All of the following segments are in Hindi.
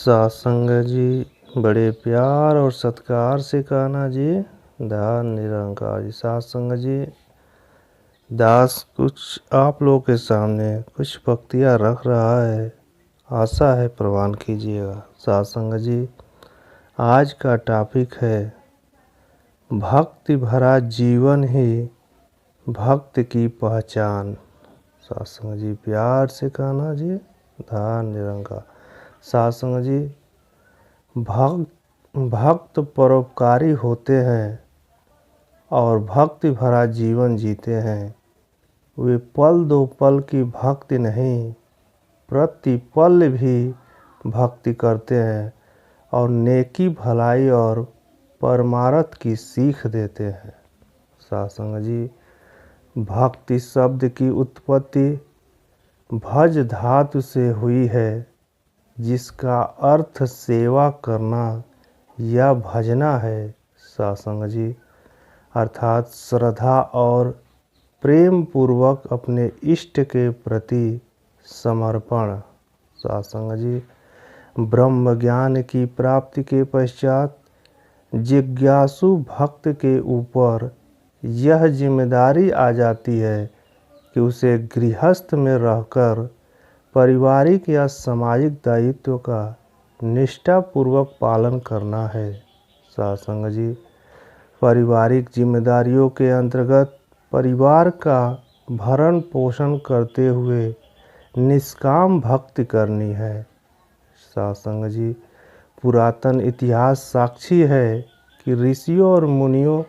सत्संग जी बड़े प्यार और सत्कार से कहना जी। ध्यान निरंकार जी। सत्संग जी दास कुछ आप लोगों के सामने कुछ पंक्तियाँ रख रहा है, आशा है प्रवान कीजिएगा। सत्संग जी आज का टॉपिक है भक्ति भरा जीवन ही भक्त की पहचान। सत्संग जी प्यार से कहना जी। ध्यान निरंकार। सत्संग जी भक्त परोपकारी होते हैं और भक्ति भरा जीवन जीते हैं। वे पल दो पल की भक्ति नहीं, प्रति पल भी भक्ति करते हैं और नेकी भलाई और परमार्थ की सीख देते हैं। सत्संग जी भक्ति शब्द की उत्पत्ति भज धातु से हुई है, जिसका अर्थ सेवा करना या भजना है। सत्संग जी अर्थात श्रद्धा और प्रेम पूर्वक अपने इष्ट के प्रति समर्पण। सत्संग जी ब्रह्म ज्ञान की प्राप्ति के पश्चात जिज्ञासु भक्त के ऊपर यह जिम्मेदारी आ जाती है कि उसे गृहस्थ में रहकर पारिवारिक या सामाजिक दायित्व का निष्ठापूर्वक पालन करना है। सत्संग जी पारिवारिक जिम्मेदारियों के अंतर्गत परिवार का भरण पोषण करते हुए निष्काम भक्ति करनी है। सत्संग जी पुरातन इतिहास साक्षी है कि ऋषियों और मुनियों,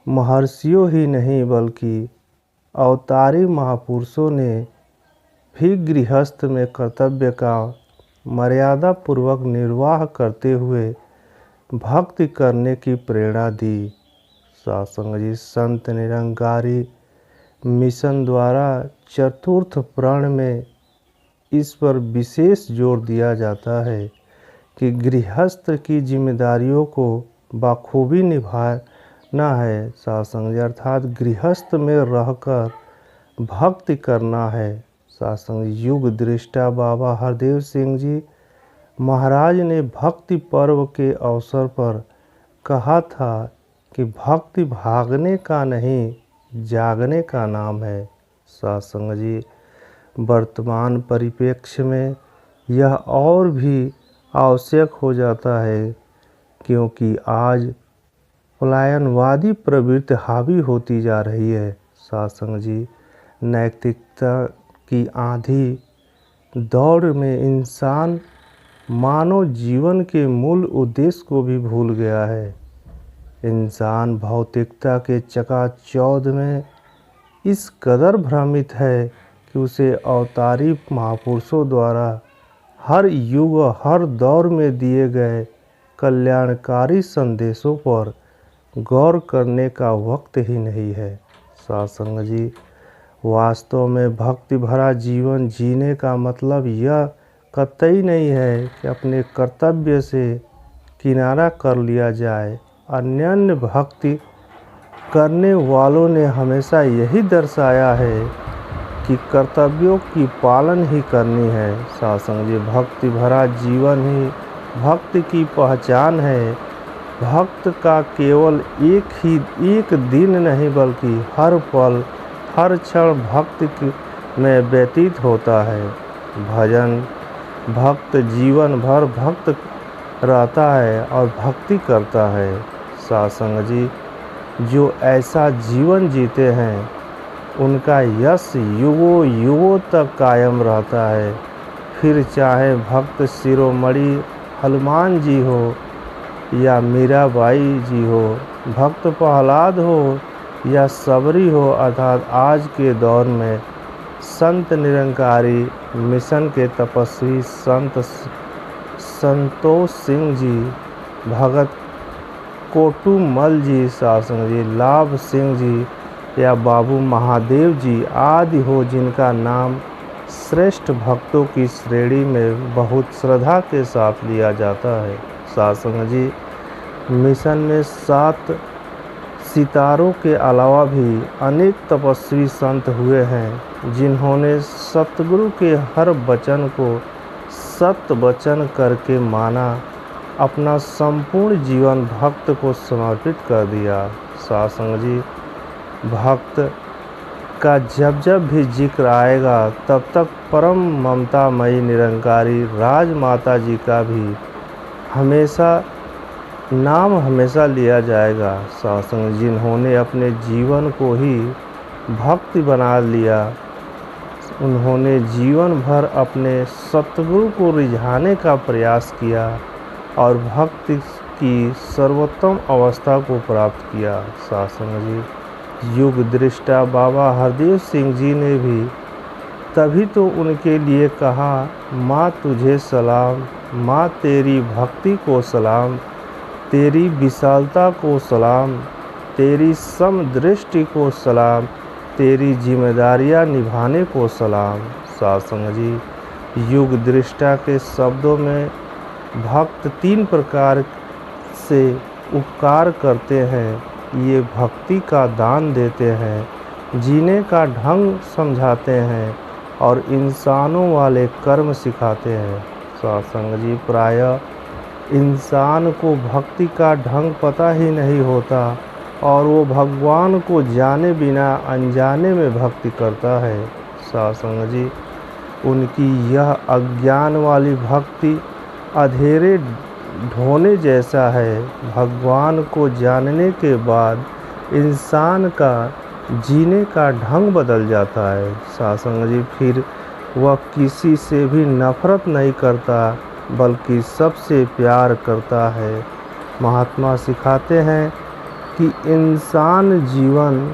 महर्षियों ही नहीं बल्कि अवतारी महापुरुषों ने भी गृहस्थ में कर्तव्य का मर्यादा पूर्वक निर्वाह करते हुए भक्ति करने की प्रेरणा दी। सत्संग जी संत निरंकारी मिशन द्वारा चतुर्थ प्रण में इस पर विशेष जोर दिया जाता है कि गृहस्थ की जिम्मेदारियों को बखूबी निभाना है। सत्संग जी अर्थात गृहस्थ में रहकर भक्ति करना है। सत्संग युग दृष्टा बाबा हरदेव सिंह जी महाराज ने भक्ति पर्व के अवसर पर कहा था कि भक्ति भागने का नहीं, जागने का नाम है। सत्संग जी वर्तमान परिप्रेक्ष्य में यह और भी आवश्यक हो जाता है, क्योंकि आज पलायनवादी प्रवृत्ति हावी होती जा रही है। सत्संग जी नैतिकता की आंधी दौड़ में इंसान मानव जीवन के मूल उद्देश्य को भी भूल गया है। इंसान भौतिकता के चकाचौंध में इस कदर भ्रमित है कि उसे अवतारी महापुरुषों द्वारा हर युग हर दौर में दिए गए कल्याणकारी संदेशों पर गौर करने का वक्त ही नहीं है। सत्संग जी वास्तव में भक्ति भरा जीवन जीने का मतलब यह कतई नहीं है कि अपने कर्तव्य से किनारा कर लिया जाए। अन्य भक्ति करने वालों ने हमेशा यही दर्शाया है कि कर्तव्यों की पालन ही करनी है। सत्संग जी भक्ति भरा जीवन ही भक्ति की पहचान है। भक्त का केवल एक दिन नहीं बल्कि हर पल हर क्षण भक्ति में व्यतीत होता है। भजन भक्त जीवन भर भक्त रहता है और भक्ति करता है। सत्संग जी जो ऐसा जीवन जीते हैं उनका यश युगों युगों तक कायम रहता है। फिर चाहे भक्त शिरोमणि हनुमान जी हो या मीराबाई जी हो, भक्त प्रहलाद हो या सबरी हो, अर्थात आज के दौर में संत निरंकारी मिशन के तपस्वी संत संतोष सिंह जी, भगत कोटुमल जी, सत्संग जी लाभ सिंह जी या बाबू महादेव जी आदि हो, जिनका नाम श्रेष्ठ भक्तों की श्रेणी में बहुत श्रद्धा के साथ लिया जाता है। सत्संग जी मिशन में 7 सितारों के अलावा भी अनेक तपस्वी संत हुए हैं, जिन्होंने सतगुरु के हर वचन को सत्य वचन करके माना, अपना संपूर्ण जीवन भक्त को समर्पित कर दिया। साध संगत जी, भक्त का जब जब भी जिक्र आएगा तब तक परम ममतामयी निरंकारी राजमाता जी का भी नाम हमेशा लिया जाएगा। साध संगत, जिन्होंने अपने जीवन को ही भक्ति बना लिया, उन्होंने जीवन भर अपने सतगुरु को रिझाने का प्रयास किया और भक्ति की सर्वोत्तम अवस्था को प्राप्त किया। साध संगत जी, युग दृष्टा बाबा हरदेव सिंह जी ने भी तभी तो उनके लिए कहा, माँ तुझे सलाम, माँ तेरी भक्ति को सलाम, तेरी विशालता को सलाम, तेरी समदृष्टि को सलाम, तेरी जिम्मेदारियां निभाने को सलाम। साध संगत जी, युग दृष्टा के शब्दों में भक्त 3 प्रकार से उपकार करते हैं। ये भक्ति का दान देते हैं, जीने का ढंग समझाते हैं और इंसानों वाले कर्म सिखाते हैं। साध संगत जी, प्रायः इंसान को भक्ति का ढंग पता ही नहीं होता और वो भगवान को जाने बिना अनजाने में भक्ति करता है। साध संगत जी, उनकी यह अज्ञान वाली भक्ति अंधेरे ढोने जैसा है। भगवान को जानने के बाद इंसान का जीने का ढंग बदल जाता है। साध संगत जी, फिर वह किसी से भी नफरत नहीं करता बल्कि सबसे प्यार करता है। महात्मा सिखाते हैं कि इंसान जीवन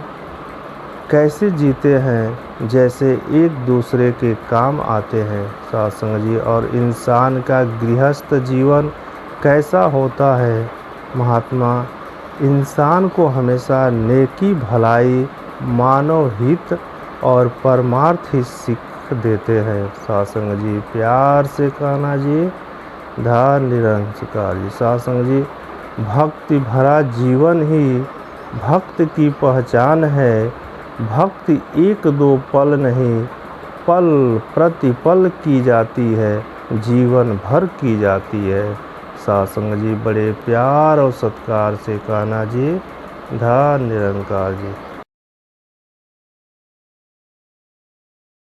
कैसे जीते हैं, जैसे एक दूसरे के काम आते हैं। साध संगत जी, और इंसान का गृहस्थ जीवन कैसा होता है। महात्मा इंसान को हमेशा नेकी, भलाई, मानव हित और परमार्थ ही सीख देते हैं। साध संगत जी, प्यार से कहना जी, धन निरंकार जी। साध संगत जी, भक्ति भरा जीवन ही भक्त की पहचान है। भक्ति 1-2 पल नहीं, पल प्रतिपल की जाती है, जीवन भर की जाती है। साध संगत जी, बड़े प्यार और सत्कार से कहना जी, धन निरंकार जी।